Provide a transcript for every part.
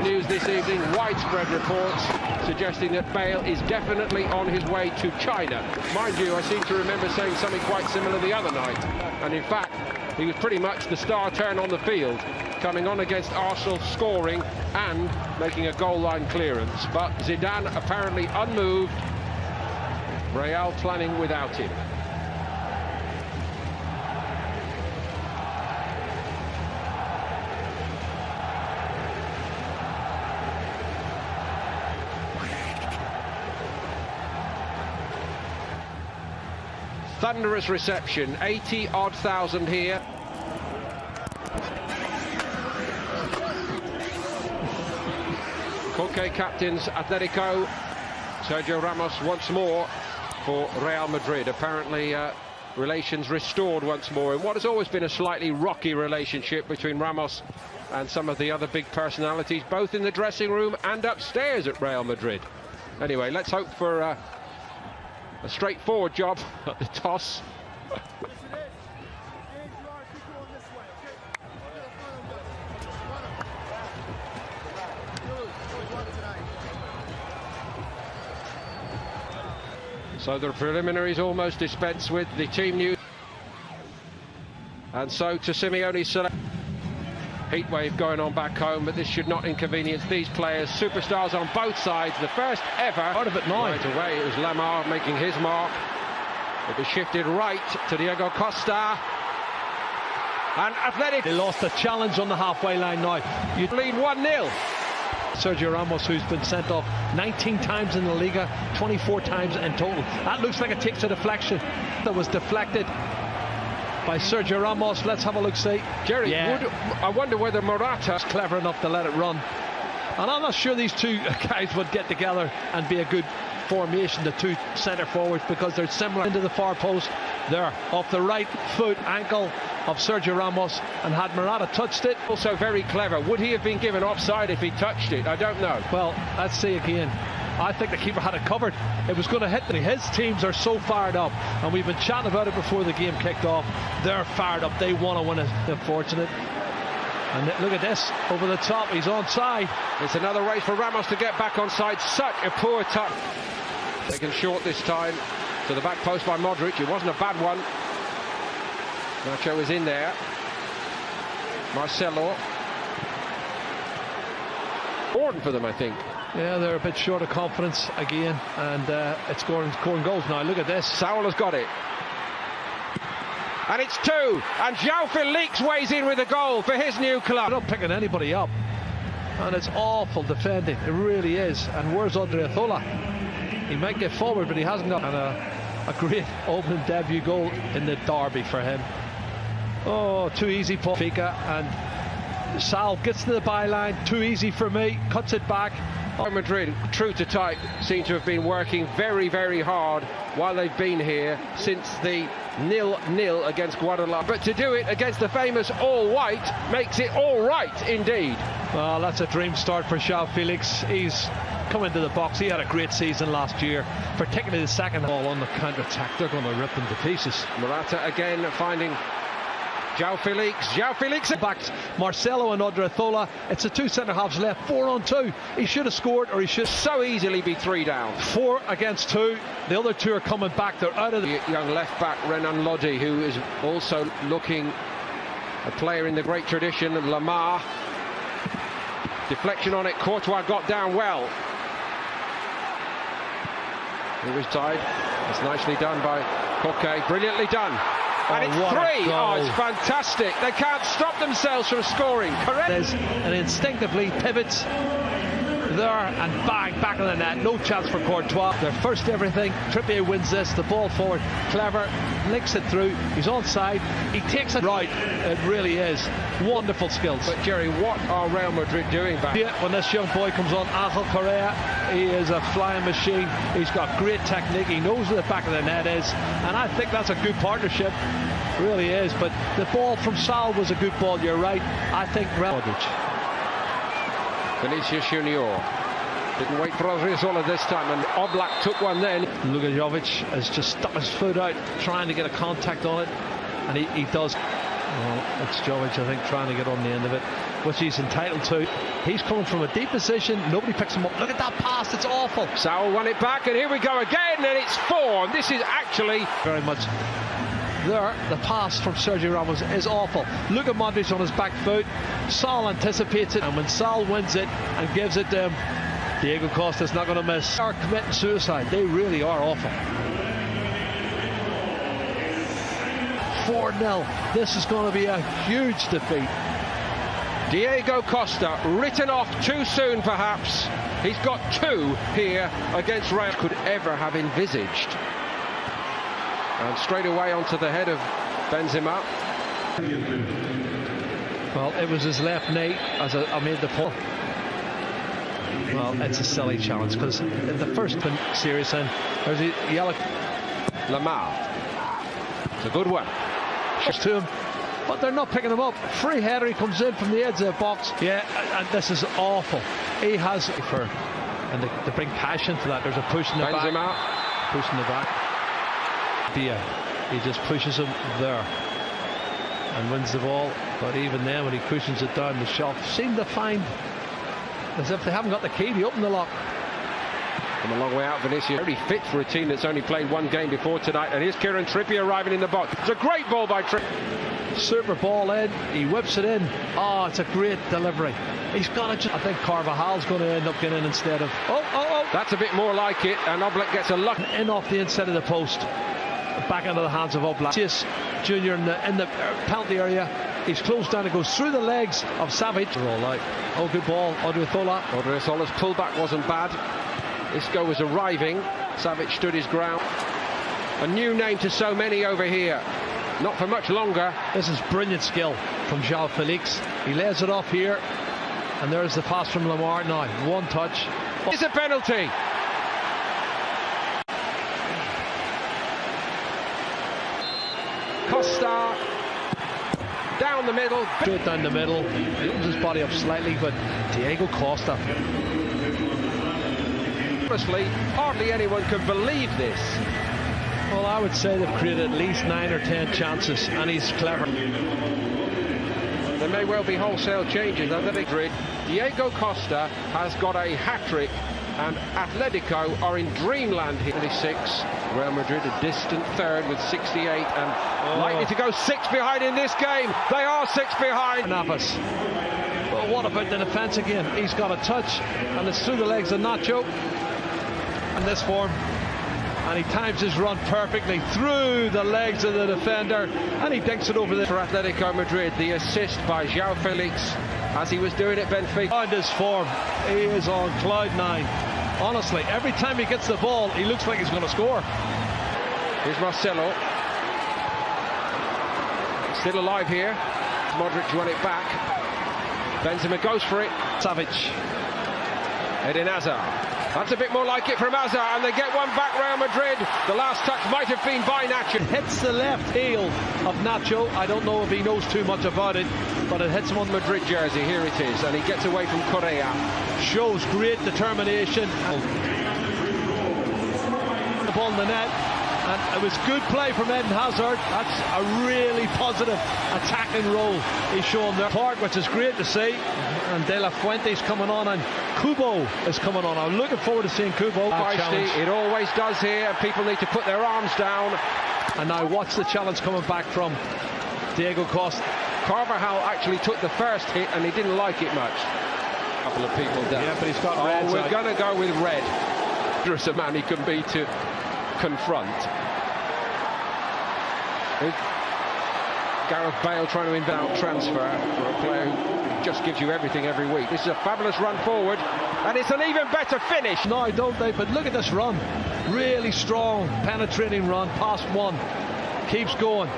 News this evening, widespread reports suggesting that Bale is definitely on his way to China. Mind you, I seem to remember saying something quite similar the other night. And in fact, he was pretty much the star turn on the field, coming on against Arsenal, scoring and making a goal line clearance. But Zidane apparently unmoved. Real planning without him. Thunderous reception, 80-odd thousand here. Koke captains Atletico. Sergio Ramos once more for Real Madrid. Apparently relations restored once more in what has always been a slightly rocky relationship between Ramos and some of the other big personalities, both in the dressing room and upstairs at Real Madrid. Anyway, let's hope for a straightforward job at the toss. So the preliminaries almost dispensed with. The team news. And so to Simeone's select. Heatwave going on back home, but this should not inconvenience these players. Superstars on both sides. The first ever. Out of it now. Right away, it was Lamar making his mark. It was shifted right to Diego Costa. And Athletic. They lost the challenge on the halfway line now. You'd lead 1-0. Sergio Ramos, who's been sent off 19 times in the Liga, 24 times in total. That looks like it takes a deflection. That was deflected by Sergio Ramos. Let's have a look, see. Jerry, I wonder whether Morata's clever enough to let it run. And I'm not sure these two guys would get together and be a good formation, the two centre forwards, because they're similar. Into the far post there, off the right foot ankle of Sergio Ramos, and had Morata touched it. Also very clever. Would he have been given offside if he touched it? I don't know. Well, let's see again. I think the keeper had it covered. It was going to hit them. His teams are so fired up, and we've been chatting about it before the game kicked off. They're fired up. They want to win it. Unfortunate. And look at this, over the top. He's onside. It's another race for Ramos to get back onside. Such a poor touch. Taken short this time to the back post by Modric. It wasn't a bad one. Nacho is in there. Marcelo. Important for them, I think. Yeah, they're a bit short of confidence again, and it's scoring goals now. Look at this. Saul has got it. And it's 2. And Joah Felix weighs in with a goal for his new club. They're not picking anybody up. And it's awful defending. It really is. And where's Odriozola? He might get forward, but he hasn't got. And a great opening debut goal in the derby for him. Oh, too easy for Fika, and Sal gets to the byline. Too easy for me. Cuts it back. Madrid, true to type, seem to have been working very, very hard while they've been here since the 0-0 against Guadalajara. But to do it against the famous all-white makes it all right indeed. Well, that's a dream start for Joah Felix. He's come into the box. He had a great season last year, particularly the second ball on the counter-attack. They're going to rip them to pieces. Morata again finding Joah Felix back Marcelo and Odriozola. It's the two centre halves left, 4-on-2. He should have scored, or he should so easily be 3 down. 4 against 2. The other 2 are coming back. They're out of the young left back Renan Lodi, who is also looking a player in the great tradition of Lamar. Deflection on it. Courtois got down well. It was tied. It's nicely done by Koke. Brilliantly done. And it's 3. Oh, it's fantastic. They can't stop themselves from scoring. Correct. And instinctively pivots there and bang, back of the net. No chance for Courtois. Their first everything. Trippier wins this. The ball forward. Clever. Links it through. He's onside. He takes it right. It really is. Wonderful skills. But Jerry, what are Real Madrid doing back? Yeah, when this young boy comes on, Angel Correa, he is a flying machine. He's got great technique. He knows where the back of the net is. And I think that's a good partnership. Really is. But the ball from Sal was a good ball. You're right. I think Modric. Vinicius Junior didn't wait for Odriozola this time, and Oblak took one then. Jovic has just stuck his foot out, trying to get a contact on it, and he does. Well, it's Jovic, I think, trying to get on the end of it, which he's entitled to. He's coming from a deep position. Nobody picks him up. Look at that pass. It's awful. Saul won it back, and here we go again, and it's 4. And this is actually very much there. The pass from Sergio Ramos is awful. Look at Modric on his back foot. Saul anticipates it, and when Saul wins it and gives it to him, Diego Costa's not going to miss. They are committing suicide. They really are awful. 4-0. This is going to be a huge defeat. Diego Costa written off too soon, perhaps. He's got 2 here against Real. Could ever have envisaged. And straight away onto the head of Benzema. Well, it was his left knee as I made the pull. Well, it's a silly challenge because in the first series end, there's a yellow. Lamar. It's a good one. To him, but they're not picking him up. Free header, he comes in from the edge of the box. Yeah, and this is awful. He has and to bring passion to that. There's a push in the Benzema. back. Push in the back. He just pushes him there and wins the ball. But even then, when he cushions it down, the shot seem to find as if they haven't got the key to open the lock. From a long way out, Vinicius very fit for a team that's only played 1 game before tonight. And here's Kieran Trippier arriving in the box. It's a great ball by Trippier. Super ball in. He whips it in. Oh, it's a great delivery. He's got to. I think Carvajal's going to end up getting in instead of. Oh! That's a bit more like it. And Oblak gets a luck in off the inside of the post. Back into the hands of Oblak. Junior in the penalty area. He's closed down. It goes through the legs of Savic. They're all out. Oh, good ball. Odriozola's pullback wasn't bad. Isco was arriving. Savic stood his ground. A new name to so many over here. Not for much longer. This is brilliant skill from Joah Felix. He lays it off here. And there's the pass from Lamar now. 1 touch. It's a penalty. Costa. Down the middle. Straight down the middle. He opens his body up slightly, but Diego Costa. Honestly, hardly anyone can believe this. Well, I would say they've created at least 9 or 10 chances, and he's clever. There may well be wholesale changes under Madrid. Diego Costa has got a hat-trick, and Atletico are in dreamland here. 36. Real Madrid a distant third with 68, and likely to go 6 behind in this game. They are 6 behind. Navas. But what about the defence again? He's got a touch, and it's through the legs of Nacho. In this form, and he times his run perfectly through the legs of the defender, and he dinks it over there for Atletico Madrid. The assist by Joah Felix as he was doing at Benfica. On this form, he is on cloud 9. Honestly, every time he gets the ball, he looks like he's going to score. Here's Marcelo, still alive here. Modric won it back. Benzema goes for it. Savic. Eden Hazard. That's a bit more like it from Hazard, and they get one back. Real Madrid. The last touch might have been by Nacho. It hits the left heel of Nacho. I don't know if he knows too much about it, but it hits him on the Madrid jersey. Here it is, and he gets away from Correa. Shows great determination. The ball in the net, and it was good play from Eden Hazard. That's a really positive attacking role he's shown there. Part, which is great to see. And De La Fuente's coming on, and Kubo is coming on. I'm looking forward to seeing Kubo. It always does here, and people need to put their arms down. And now watch the challenge coming back from Diego Costa. Carvajal actually took the first hit, and he didn't like it much. A couple of people down. Yeah, but he's got red. We're going to go with red. There's a man he can be to confront. Gareth Bale trying to inbound transfer for a player who just gives you everything every week. This is a fabulous run forward, and it's an even better finish. No, don't they? But look at this run. Really strong, penetrating run, past 1. Keeps going.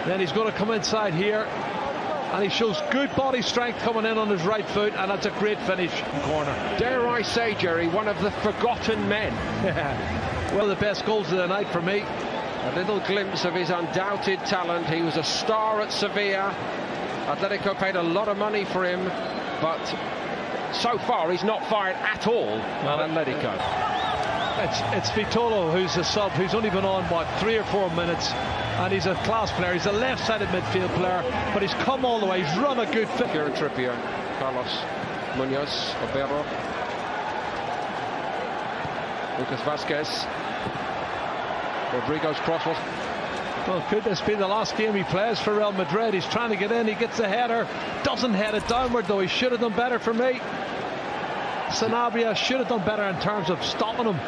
Then he's going to come inside here, and he shows good body strength coming in on his right foot, and that's a great finish. Corner. Dare I say, Jerry, one of the forgotten men. One of the best goals of the night for me. A little glimpse of his undoubted talent. He was a star at Sevilla. Atletico paid a lot of money for him, but so far he's not fired at all at Atletico. It's Vitolo who's a sub, who's only been on, 3 or 4 minutes, and he's a class player. He's a left-sided midfield player, but he's come all the way. He's run a good fit. Kieran Trippier, Carlos Munoz, Obero, Lucas Vazquez, Rodrigo's cross was. Well, could this be the last game he plays for Real Madrid? He's trying to get in, he gets the header, doesn't head it downward though. He should have done better for me. Sanabria should have done better in terms of stopping him.